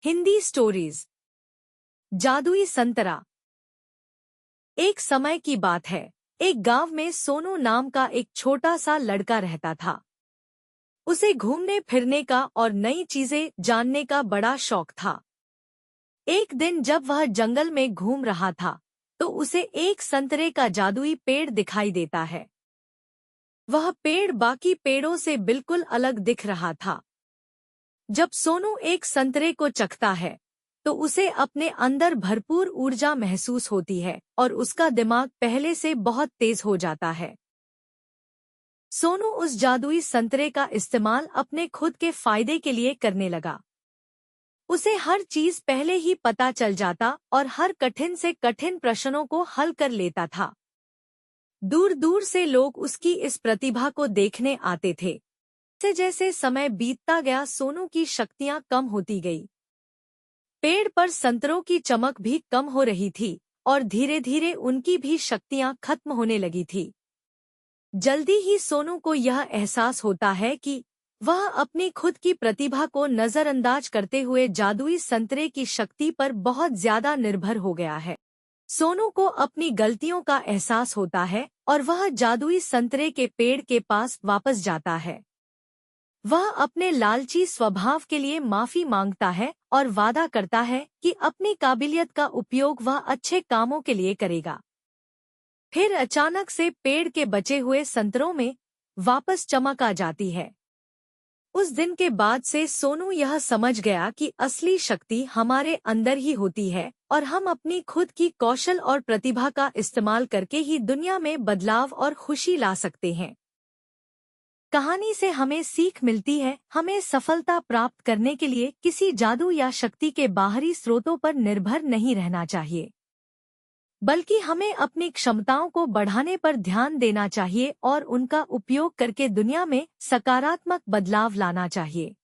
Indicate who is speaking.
Speaker 1: Hindi stories. जादुई संतरा। एक समय की बात है। एक गांव में सोनू नाम का एक छोटा सा लड़का रहता था। उसे घूमने फिरने का और नई चीजें जानने का बड़ा शौक था। एक दिन जब वह जंगल में घूम रहा था तो उसे एक संतरे का जादुई पेड़ दिखाई देता है। वह पेड़ बाकी पेड़ों से बिल्कुल अलग दिख रहा था। जब सोनू एक संतरे को चखता है तो उसे अपने अंदर भरपूर ऊर्जा महसूस होती है और उसका दिमाग पहले से बहुत तेज हो जाता है। सोनू उस जादुई संतरे का इस्तेमाल अपने खुद के फायदे के लिए करने लगा। उसे हर चीज पहले ही पता चल जाता और हर कठिन से कठिन प्रश्नों को हल कर लेता था। दूर दूर से लोग उसकी इस प्रतिभा को देखने आते थे। जैसे जैसे समय बीतता गया सोनू की शक्तियां कम होती गई। पेड़ पर संतरों की चमक भी कम हो रही थी और धीरे धीरे उनकी भी शक्तियां खत्म होने लगी थी। जल्दी ही सोनू को यह एहसास होता है कि वह अपनी खुद की प्रतिभा को नजरअंदाज करते हुए जादुई संतरे की शक्ति पर बहुत ज्यादा निर्भर हो गया है। सोनू को अपनी गलतियों का एहसास होता है और वह जादुई संतरे के पेड़ के पास वापस जाता है। वह अपने लालची स्वभाव के लिए माफी मांगता है और वादा करता है कि अपनी काबिलियत का उपयोग वह अच्छे कामों के लिए करेगा। फिर अचानक से पेड़ के बचे हुए संतरों में वापस चमक आ जाती है। उस दिन के बाद से सोनू यह समझ गया कि असली शक्ति हमारे अंदर ही होती है और हम अपनी खुद की कौशल और प्रतिभा का इस्तेमाल करके ही दुनिया में बदलाव और खुशी ला सकते हैं। कहानी से हमें सीख मिलती है, हमें सफलता प्राप्त करने के लिए किसी जादू या शक्ति के बाहरी स्रोतों पर निर्भर नहीं रहना चाहिए, बल्कि हमें अपनी क्षमताओं को बढ़ाने पर ध्यान देना चाहिए और उनका उपयोग करके दुनिया में सकारात्मक बदलाव लाना चाहिए।